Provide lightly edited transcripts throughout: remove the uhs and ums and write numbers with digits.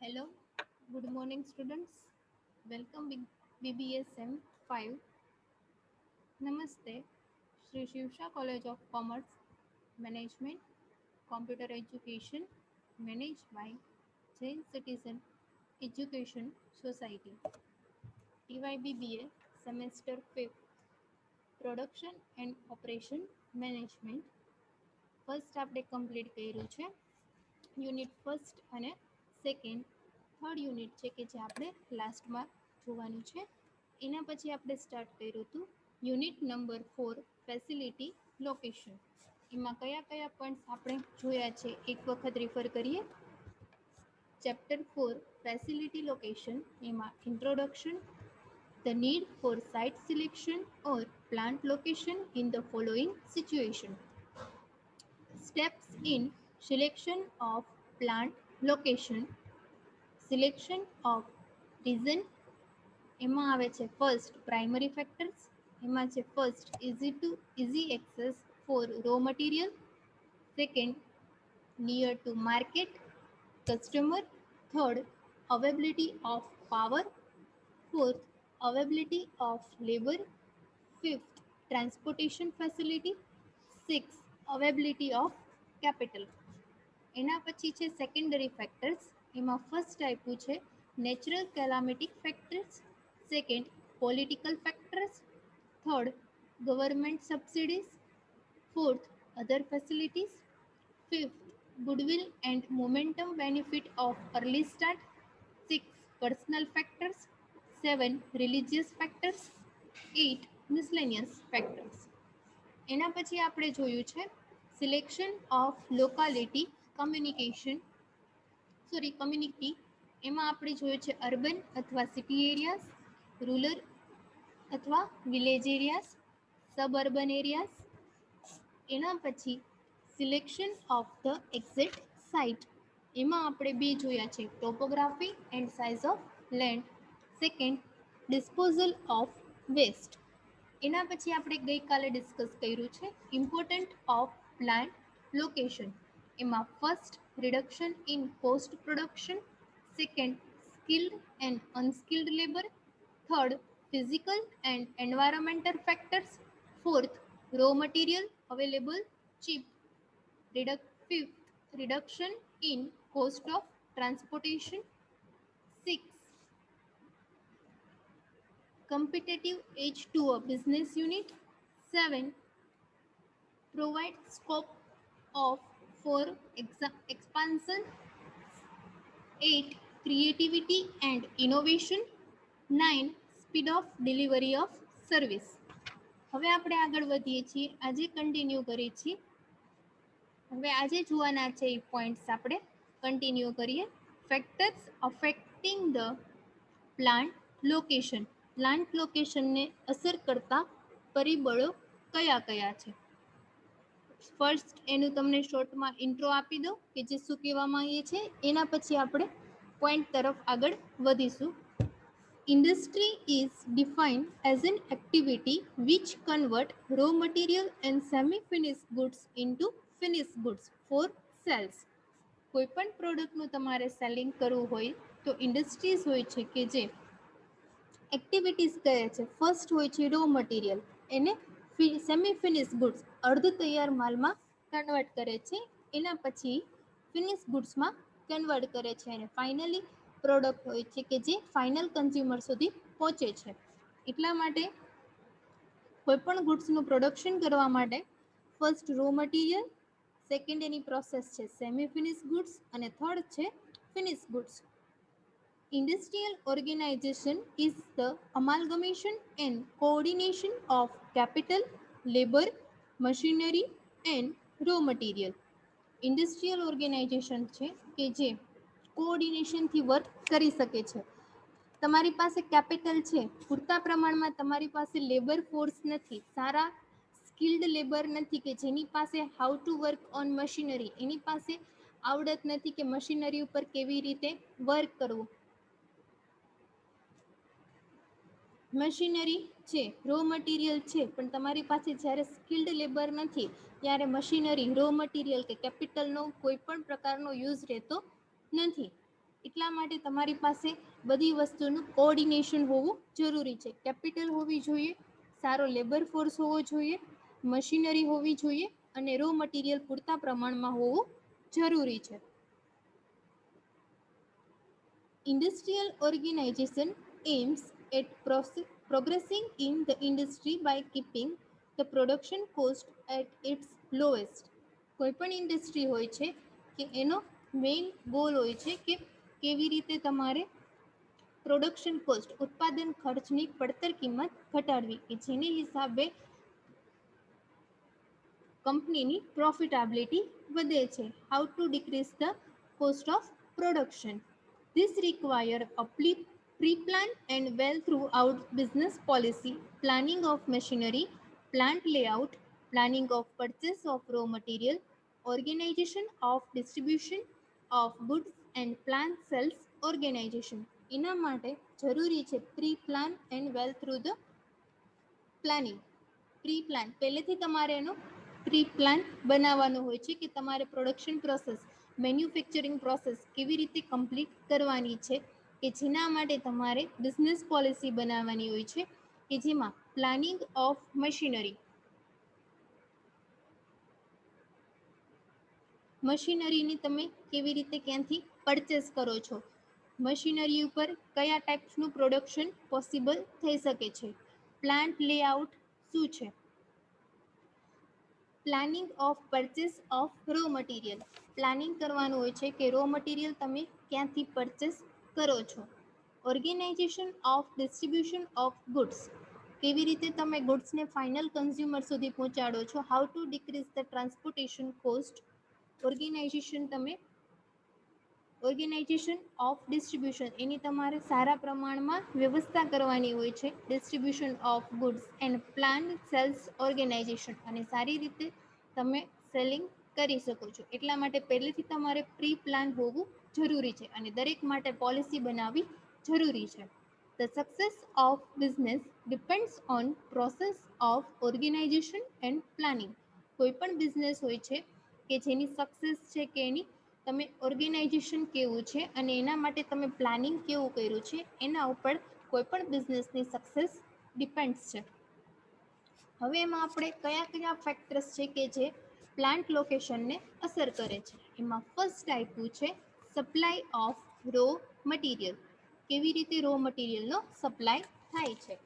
Hello, good morning students. Welcome BBSM 5. Namaste. Sri Shivsha College of Commerce Management Computer Education managed by Jain Citizen Education Society. TYBBA Semester 5 Production and Operation Management. First આપણે complete કર્યું છે unit first અને second. Third unit છે કે જે આપણે લાસ્ટમાં જોવાનું છે. એના પછી આપણે સ્ટાર્ટ કર્યું હતું યુનિટ નંબર 4 ફેસિલિટી લોકેશન. એમાં કયા કયા પોઈન્ટ્સ આપણે જોયા છે એક વખત રિફર કરીએ. ચેપ્ટર 4 ફેસિલિટી લોકેશન એમાં introduction, the need for site selection or plant location in the following situation. Steps in selection of plant location. Selection of reason એમાં આવે છે ફર્સ્ટ પ્રાઇમરી ફેક્ટર્સ. એમાં છે first easy access for raw material. Second near to market customer. Third availability of power. fourth availability of labor. fifth transportation facility. sixth availability of capital. એના પછી છે secondary factors. એમાં first આપ્યું છે natural calamitic factors. Second political factors. Third government subsidies. Fourth other facilities. Fifth goodwill and momentum benefit of early start. Six personal factors. Seven religious factors. 8 miscellaneous factors. એના પછી આપણે જોયું છે selection of locality community. એમાં આપણે જોયું છે urban અથવા સિટી એરિયાઝ, રૂરલ અથવા વિલેજ એરિયાઝ, સબઅર્બન એરિયાઝ. એના પછી selection of the exact site. એમાં આપણે બે જોયા છે topography and size of land. Second disposal of waste. એના પછી આપણે ગઈકાલે ડિસ્કસ કર્યું છે ઇમ્પોર્ટન્ટ ઓફ પ્લાન્ટ લોકેશન. એમાં first reduction in post production. Second skilled and unskilled labour. Third physical and environmental factors. Fourth raw material available cheap. Fifth reduction in cost of transportation. Six competitive edge to a business unit. 7 provide scope of for expansion. 8 creativity and innovation. 9 speed of delivery of service. હવે આપણે આગળ વધીએ છીએ. આજે continue કરીએ છીએ. હવે આજે જોવાના છે એ પોઈન્ટ્સ આપણે કન્ટિન્યુ કરીએ. Factors affecting the plant location. Plant લોકેશનને અસર કરતા પરિબળો કયા કયા છે. ફર્સ્ટ એનું તમને શોર્ટમાં ઇન્ટ્રો આપી દઉં કે જે શું કહેવા માંગીએ છે. એના પછી આપણે પોઈન્ટ તરફ આગળ વધીશું. Industry is defined as an activity which convert raw material and semi finish goods into finish goods for sales. કોઈપણ પ્રોડક્ટનું તમારે સેલિંગ કરવું હોય તો ઇન્ડસ્ટ્રીઝ હોય છે કે જે એક્ટિવિટીઝ કહે છે. ફર્સ્ટ હોય છે રો મટીરિયલ, એને સેમી ફિનિશ ગુડ્સ અર્ધ તૈયાર માલમાં કન્વર્ટ કરે છે. એના પછી ફિનિશ ગુડ્સમાં કન્વર્ટ કરે છે અને ફાઇનલી પ્રોડક્ટ હોય છે કે જે ફાઇનલ કન્ઝ્યુમર સુધી પહોંચે છે. એટલા માટે કોઈપણ ગુડ્સનું પ્રોડક્શન કરવા માટે ફર્સ્ટ રો મટીરિયલ, સેકન્ડ એની પ્રોસેસ છે સેમી ફિનિશ ગુડ્સ અને થર્ડ છે finish goods. Industrial organization is the amalgamation and coordination of capital, labor, machinery and raw material. Industrial organisation છે કે જે કોઓર્ડિનેશનથી વર્ક કરી શકે છે. તમારી પાસે કેપિટલ છે, પૂરતા પ્રમાણમાં તમારી પાસે લેબર ફોર્સ નથી, સારા સ્કિલ્ડ લેબર નથી કે જેની પાસે how to work on machinery, એની પાસે આવડત નથી કે મશીનરી ઉપર કેવી રીતે વર્ક કરવું. મશીનરી છે, રો મટીરિયલ છે, પણ તમારી પાસે જ્યારે સ્કિલ્ડ લેબર નથી ત્યારે મશીનરી, રો મટીરિયલ કે કેપિટલનો કોઈ પણ પ્રકારનો યુઝ રહેતો નથી. એટલા માટે તમારી પાસે બધી વસ્તુનું કોઓર્ડિનેશન હોવું જરૂરી છે. કેપિટલ હોવી જોઈએ, સારો લેબર ફોર્સ હોવો જોઈએ, મશીનરી હોવી જોઈએ અને રો મટીરિયલ પૂરતા પ્રમાણમાં હોવું જરૂરી છે. Industrial organization aims at progressing in the industry by keeping the production cost at its lowest. કોઈપણ ઇન્ડસ્ટ્રી હોય છે કે એનો મેઇન ગોલ હોય છે કે કેવી રીતે તમારે પ્રોડક્શન કોસ્ટ ઉત્પાદન ખર્ચની પડતર કિંમત ઘટાડવી કે જેની હિસાબે કંપનીની પ્રોફિટેબિલિટી વધે છે. How to decrease the cost of production. This requires a pre-planned and well throughout business policy, planning of machinery, plant layout, planning of purchase of raw material, organization of distribution of goods and plant sales organization. એના માટે જરૂરી છે pre plan and well through the planning. Pre plan પહેલેથી તમારે એનો pre plan બનાવવાનો હોય છે કે તમારે પ્રોડક્શન પ્રોસેસ, મેન્યુફેક્ચરિંગ પ્રોસેસ કેવી રીતે કમ્પ્લીટ કરવાની છે કે જેના માટે તમારે બિઝનેસ પોલિસી બનાવવાની હોય છે કે જેમાં પ્લાનિંગ ઓફ મશીનરીની તમે કેવી રીતે ક્યાંથી પરચેસ કરો છો, મશીનરી ઉપર કયા ટાઈપ્સનું પ્રોડક્શન પોસિબલ થઈ શકે છે, પ્લાન્ટ લેઆઉટ શું છે, planning of purchase of raw material, planning કરવાનું હોય છે કે રો મટીરિયલ તમે ક્યાંથી પરચેસ કરો છો, organisation of distribution of goods, કેવી રીતે તમે ગુડ્સને ફાઇનલ કન્ઝ્યુમર સુધી પહોંચાડો છો, how to decrease the transportation cost, organisation of distribution એની તમારે સારા પ્રમાણમાં વ્યવસ્થા કરવાની હોય છે, distribution of goods and plan sales organisation અને સારી રીતે તમે સેલિંગ કરી શકો છો. એટલા માટે પહેલેથી તમારે પ્રી પ્લાન હોવું જરૂરી છે અને દરેક માટે પોલિસી બનાવવી જરૂરી છે. The success of business depends on process of organization and planning. કોઈ પણ બિઝનેસ હોય છે કે જેની સક્સેસ છે કે એની તમે ઓર્ગેનાઇઝેશન કેવું છે અને એના માટે તમે પ્લાનિંગ કેવું કર્યું છે એના ઉપર કોઈ પણ બિઝનેસની સક્સેસ ડિપેન્ડ્સ છે. હવે એમાં આપણે કયા કયા ફેક્ટર્સ છે કે જે પ્લાન્ટ લોકેશનને અસર કરે છે. એમાં ફર્સ્ટ આપ્યું છે સપ્લાય ઓફ રો મટીરિયલ. કેવી રીતે રો મટીરિયલનો સપ્લાય થાય છે.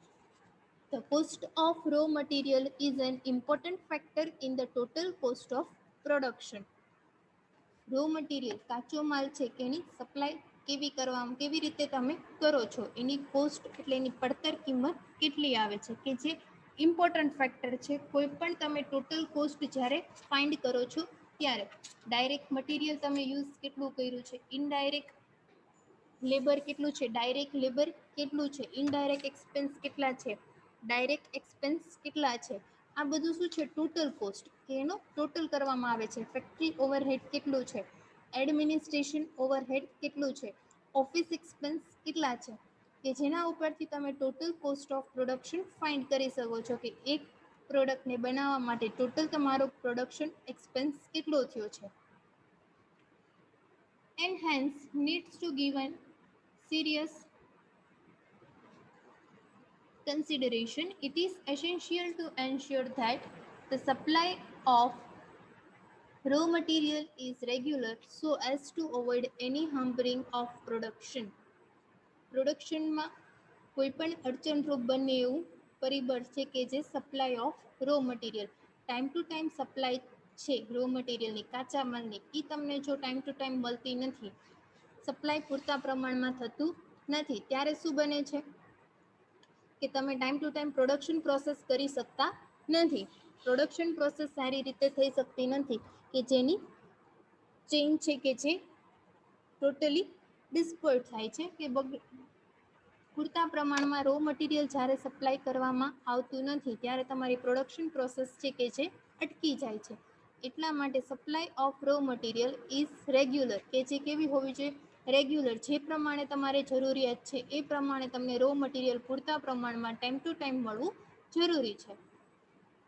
The cost of raw material is an important factor in the total cost of production. Raw material કાચો માલ છે કે એની સપ્લાય કેવી રીતે તમે કરો છો, એની કોસ્ટ એટલે એની પડતર કિંમત કેટલી આવે છે કે જે ઇમ્પોર્ટન્ટ ફેક્ટર છે. કોઈ પણ તમે ટોટલ કોસ્ટ જ્યારે ફાઇન્ડ કરો છો ત્યારે ડાયરેક્ટ મટીરિયલ તમે યુઝ કેટલું કર્યું છે, ઇનડાયરેક્ટ લેબર કેટલું છે, ડાયરેક્ટ લેબર કેટલું છે, ઇનડાયરેક્ટ એક્સપેન્સ કેટલા છે, ડાયરેક્ટ એક્સપેન્સ કેટલા છે, આ બધું શું છે ટોટલ કોસ્ટ કે એનો ટોટલ કરવામાં આવે છે. ફેક્ટરી ઓવરહેડ કેટલું છે, એડમિનિસ્ટ્રેશન ઓવરહેડ કેટલું છે, ઓફિસ એક્સપેન્સ કેટલા છે કે જેના ઉપરથી તમે total cost of production find કરી શકો છો કે એક પ્રોડક્ટને બનાવવા માટે ટોટલ તમારો પ્રોડક્શન એક્સપેન્સ કેટલો થયો છે. And hence needs to given serious consideration. It is essential to ensure that the supply of raw material is regular so as to avoid any hampering of production. પ્રોડક્શનમાં કોઈ પણ અડચણરૂપ બને એવું પરિબળ છે કે જે supply of raw material. Time to time supply છે row મટીરિયલની, કાચા માલની, એ તમને જો ટાઈમ ટુ ટાઈમ મળતી નથી, સપ્લાય પૂરતા પ્રમાણમાં થતું નથી, ત્યારે શું બને છે કે તમે time to time production process કરી શકતા નથી. પ્રોડક્શન પ્રોસેસ સારી રીતે થઈ શકતી નથી કે જેની ચેઇન છે કે જે ટોટલી ડિસ્પોઇલ થાય છે કે પૂરતા પ્રમાણમાં રો મટીરિયલ જ્યારે સપ્લાય કરવામાં આવતું નથી ત્યારે તમારી પ્રોડક્શન પ્રોસેસ છે કે જે અટકી જાય છે. એટલા માટે supply of raw material is regular કે જે કેવી હોવી જોઈએ, રેગ્યુલર. જે પ્રમાણે તમારે જરૂરિયાત છે એ પ્રમાણે તમને રો મટીરિયલ પૂરતા પ્રમાણમાં ટાઈમ ટુ ટાઈમ મળવું જરૂરી છે.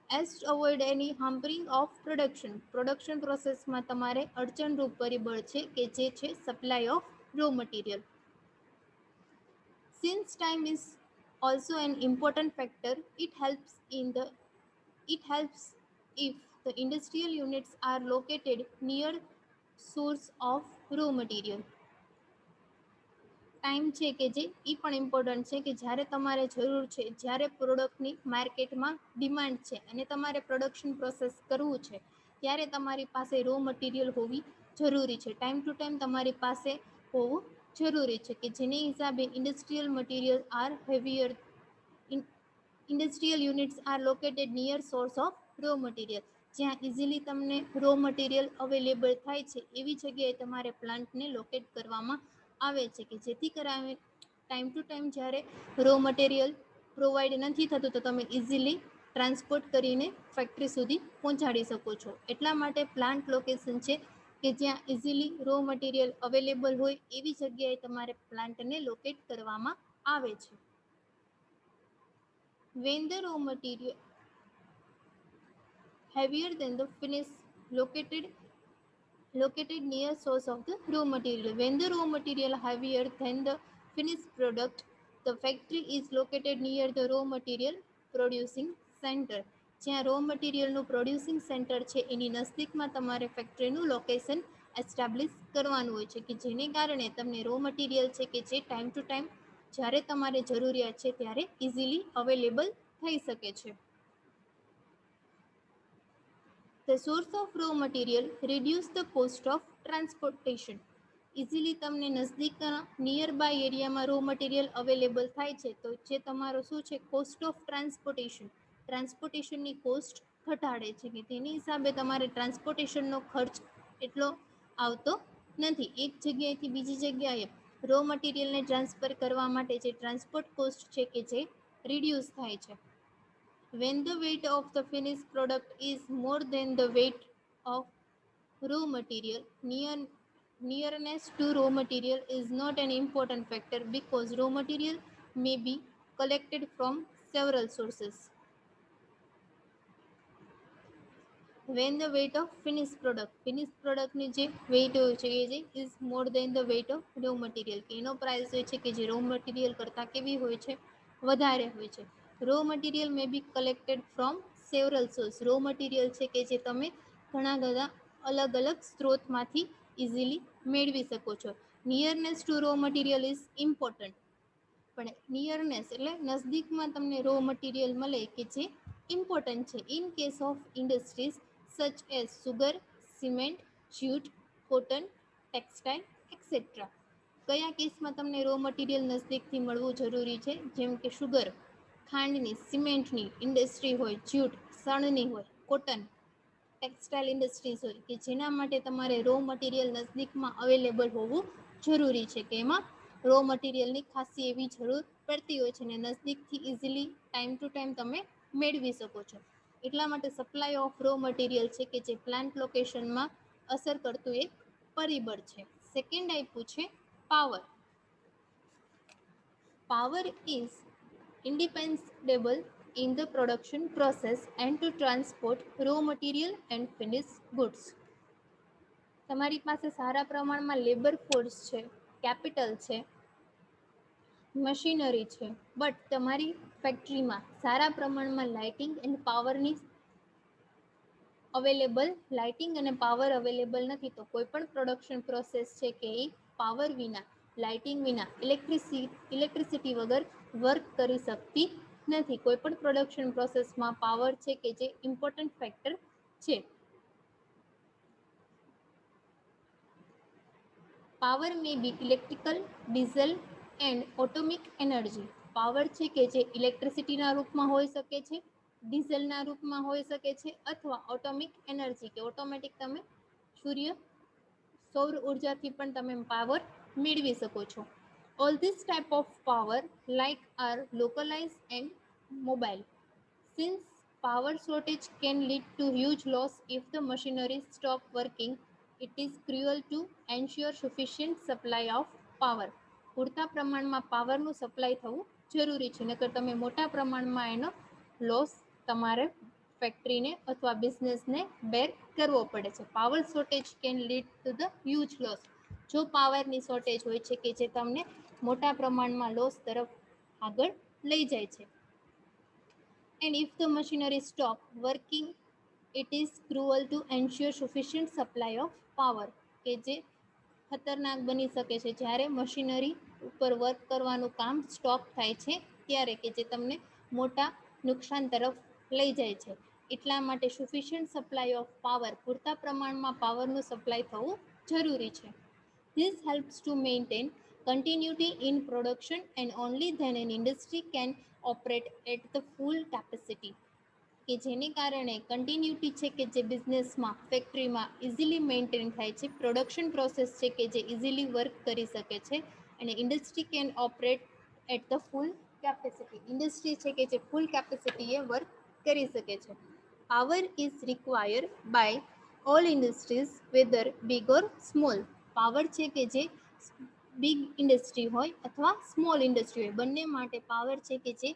As to avoid any hampering of production. Production પ્રોસેસમાં તમારે અડચણરૂપ પરિબળ છે કે જે છે supply of raw material. Since time is also an important factor, it helps if the industrial units are located near source of raw material. Time છે કે જે એ પણ ઇમ્પોર્ટન્ટ છે કે જ્યારે તમારે જરૂર છે, જ્યારે પ્રોડક્ટની માર્કેટમાં ડિમાન્ડ છે અને તમારે પ્રોડક્શન પ્રોસેસ કરવું છે, ત્યારે તમારી પાસે રો મટીરિયલ હોવી જરૂરી છે. ટાઈમ ટુ ટાઈમ તમારી પાસે હોવું જરૂરી છે કે જેની હિસાબે industrial material are heavier industrial units are located near source of raw material. જ્યાં ઇઝીલી તમને રો મટીરિયલ અવેલેબલ થાય છે એવી જગ્યાએ તમારે પ્લાન્ટને લોકેટ કરવામાં આવે છે કે જેથી કરાવે ટાઈમ ટુ ટાઈમ જ્યારે રો મટીરિયલ પ્રોવાઈડ નથી થતું તો તમે ઇઝીલી ટ્રાન્સપોર્ટ કરીને ફેક્ટરી સુધી પહોંચાડી શકો છો. એટલા માટે પ્લાન્ટ લોકેશન છે કે જ્યાં ઇઝીલી રો મટીરિયલ અવેલેબલ હોય એવી જગ્યાએ તમારે પ્લાન્ટને લોકેટ કરવામાં આવે છે. When the raw material heavier than the finish located near source of the raw material. When the raw material heavier than the finished product, the factory is located near the raw material producing center. જ્યાં row મટીરિયલનું producing centre છે એની નજદીકમાં તમારે ફેક્ટરીનું location establish કરવાનું હોય છે કે જેને કારણે તમને રો મટીરિયલ છે કે જે ટાઈમ ટુ ટાઈમ જ્યારે તમારે જરૂરિયાત છે ત્યારે ઇઝીલી અવેલેબલ થઈ શકે છે. The source of raw material reduce the cost of transportation. Easily તમને નજદીકના નિયર બાય એરિયામાં રો મટીરિયલ અવેલેબલ થાય છે તો જે તમારો શું છે કોસ્ટ ઓફ ટ્રાન્સપોર્ટેશનની કોસ્ટ ઘટાડે છે કે તેની હિસાબે તમારે ટ્રાન્સપોર્ટેશનનો ખર્ચ એટલો આવતો નથી. એક જગ્યાએથી બીજી જગ્યાએ રો મટીરિયલને ટ્રાન્સફર કરવા માટે જે ટ્રાન્સપોર્ટ કોસ્ટ છે કે જે રિડ્યુસ થાય છે. When the weight of the finished product is more than the weight of raw material, nearness to raw material is not an important factor because raw material may be collected from several sources. When the weight of finished productની જે weight હોય છે એ જે is more than the weight of raw material કે એનો price હોય છે કે જે રો મટીરિયલ કરતાં કેવી હોય છે વધારે હોય છે. Raw material may be collected from several source. Raw material છે કે જે તમે ઘણા બધા અલગ અલગ સ્ત્રોતમાંથી ઇઝીલી મેળવી શકો છો. Nearness to raw material is important. પણ નિયરનેસ એટલે નજદીકમાં તમને રો મટીરિયલ મળે કે જે ઇમ્પોર્ટન્ટ છે. In case of industries such as sugar, cement, jute, cotton, textile et cetera. કયા કેસમાં તમને રો મટીરિયલ નજદીકથી મળવું જરૂરી છે? જેમ કે શુગર, ખાંડની, સિમેન્ટની ઇન્ડસ્ટ્રી હોય, જ્યુટ, શણની હોય, કોટન, ટેક્સટાઇલ ઇન્ડસ્ટ્રીઝ હોય કે જેના માટે તમારે રો મટીરિયલ નજદીકમાં અવેલેબલ હોવું જરૂરી છે કે એમાં રો મટીરિયલની ખાસી એવી જરૂર પડતી હોય છે અને નજદીકથી ઇઝીલી ટાઈમ ટુ ટાઈમ તમે મેળવી શકો છો. એટલા માટે સપ્લાય ઓફ રો મટીરિયલ છે કે જે પ્લાન્ટ લોકેશનમાં અસર કરતું એક પરિબળ છે. સેકન્ડ આપ્યું છે power. Power is indispensable in the production process and to transport raw material and finished goods. તમારી પાસે સારા પ્રમાણમાં લેબર ફોર્સ છે, કેપિટલ છે, મશીનરી છે, બટ તમારી ફેક્ટરીમાં સારા પ્રમાણમાં લાઇટિંગ અને પાવર અવેલેબલ નથી તો કોઈ પણ પ્રોડક્શન પ્રોસેસ છે કે એ પાવર વિના, લાઇટિંગ વિના, ઇલેક્ટ્રિસિટી વગર વર્ક કરી શકતી નથી. કોઈ પણ પ્રોડક્શન પ્રોસેસમાં પાવર છે કે જે ઇમ્પોર્ટન્ટ ફેક્ટર છે. Power may be electrical, diesel and atomic energy. Power છે કે જે ઇલેક્ટ્રિસિટીના રૂપમાં હોઈ શકે છે, ડીઝલના રૂપમાં હોઈ શકે છે અથવા ઓટોમિક એનર્જી કે ઓટોમેટિક તમે સૌર ઉર્જાથી પણ તમે પાવર મેળવી શકો છો. All this type of power like are localise and mobile. Since power shortage can lead to huge loss if the machinery stop working, it is crucial to ensure sufficient supply of power. પૂરતા પ્રમાણમાં પાવરનું supply થવું જરૂરી છે નકર તમે મોટા પ્રમાણમાં એનો લોસ તમારે ફેક્ટરીને અથવા બિઝનેસને બેર કરવો પડે છે. Power shortage can lead to the huge loss. જો પાવરની શોર્ટેજ હોય છે કે જે તમને મોટા પ્રમાણમાં લોસ તરફ આગળ લઈ જાય છે. And if the machinery stop working, it is crucial to ensure sufficient supply of power. કે જે ખતરનાક બની શકે છે જ્યારે મશીનરી ઉપર વર્ક કરવાનું કામ સ્ટોપ થાય છે ત્યારે, કે જે તમને મોટા નુકસાન તરફ લઈ જાય છે. એટલા માટે સફિશિયન્ટ સપ્લાય ઓફ પાવર, પૂરતા પ્રમાણમાં પાવરનું સપ્લાય થવું જરૂરી છે. This helps to maintain continuity in production and only then an industry can operate at the full capacity. કે જેને કારણે કન્ટિન્યુટી છે કે જે બિઝનેસમાં, ફેક્ટરીમાં ઇઝીલી મેન્ટેન થાય છે, પ્રોડક્શન પ્રોસેસ છે કે જે ઇઝીલી વર્ક કરી શકે છે, અને industry can operate at the full capacity, industry છે કે જે ફૂલ કેપેસિટીએ વર્ક કરી શકે છે. Power is required by all industries whether big or small. Power છે કે જે બિગ ઇન્ડસ્ટ્રી હોય અથવા સ્મોલ ઇન્ડસ્ટ્રી હોય, બંને માટે પાવર છે કે જે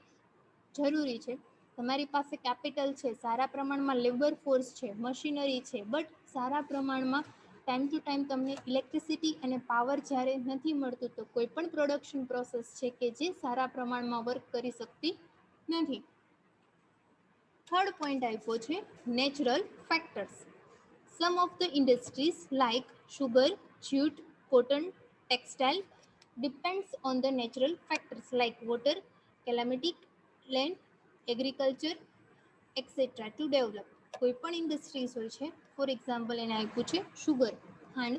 જરૂરી છે. તમારી પાસે કેપિટલ છે, સારા પ્રમાણમાં લેબર ફોર્સ છે, મશીનરી છે, બટ સારા પ્રમાણમાં ટાઈમ ટુ ટાઈમ તમને ઇલેક્ટ્રિસિટી અને પાવર જ્યારે નથી મળતું, તો કોઈ પણ પ્રોડક્શન પ્રોસેસ છે કે જે સારા પ્રમાણમાં વર્ક કરી શકતી નથી. થર્ડ પોઈન્ટ આપ્યો છે natural factors. Some of the industries like sugar, jute, cotton, textile depends on the natural factors like water, climatic, land, agriculture, etc. to develop. કોઈ પણ ઇન્ડસ્ટ્રીઝ હોય છે, ફોર એક્ઝામ્પલ એને આપ્યું છે શુગર, ખાંડ,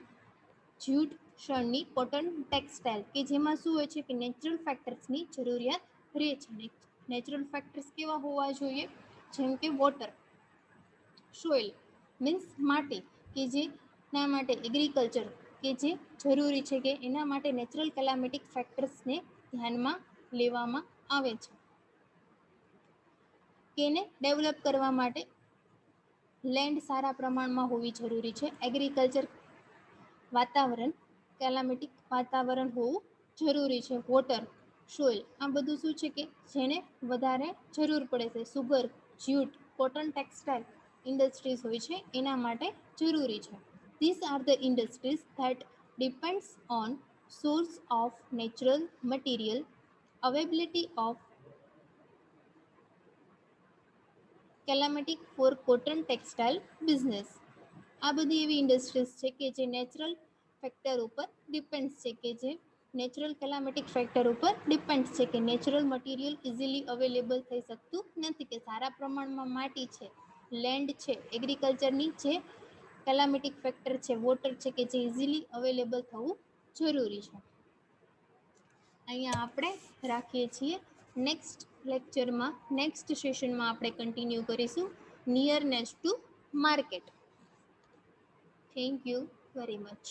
જ્યુટ, શણની, કોટન, ટેક્સટાઇલ, કે જેમાં શું હોય છે કે નેચરલ ફેક્ટર્સની જરૂરિયાત રહે છે. નેચરલ ફેક્ટર્સ કેવા હોવા જોઈએ? જેમ કે વોટર, સોઇલ મીન્સ માટી, કે જેના માટે એગ્રીકલ્ચર કે જે જરૂરી છે, કે એના માટે નેચરલ કેલામેટિક ફેક્ટર્સને ધ્યાનમાં લેવામાં આવે છે. કે એને ડેવલપ કરવા માટે લેન્ડ સારા પ્રમાણમાં હોવી જરૂરી છે. એગ્રીકલ્ચર વાતાવરણ, કેલામેટિક વાતાવરણ હોવું જરૂરી છે. વોટર, સોઇલ, આ બધું શું છે કે જેને વધારે જરૂર પડે છે. Sugar, jute, cotton, textile industries હોય છે એના માટે જરૂરી છે. These are the industries that depends on source of natural material, availability of calamitic for cotton textile business. આ બધી એવી ઇન્ડસ્ટ્રીઝ છે કે જે નેચરલ ફેક્ટર ઉપર ડિપેન્ડ્સ છે, કે જે નેચરલ કેલામેટિક ફેક્ટર ઉપર ડિપેન્ડ્સ છે, કે નેચરલ મટીરિયલ ઇઝીલી અવેલેબલ થઈ શકતું નથી, કે સારા પ્રમાણમાં માટી છે, લેન્ડ છે, એગ્રીકલ્ચરની જે કેલામેટિક ફેક્ટર છે, વોટર છે, કે જે ઇઝીલી અવેલેબલ થવું જરૂરી છે. અહીંયા આપણે રાખીએ છીએ. નેક્સ્ટ લેક્ચરમાં, નેક્સ્ટ સેશનમાં આપણે કન્ટિન્યુ કરીશું nearness to market. Thank you very much.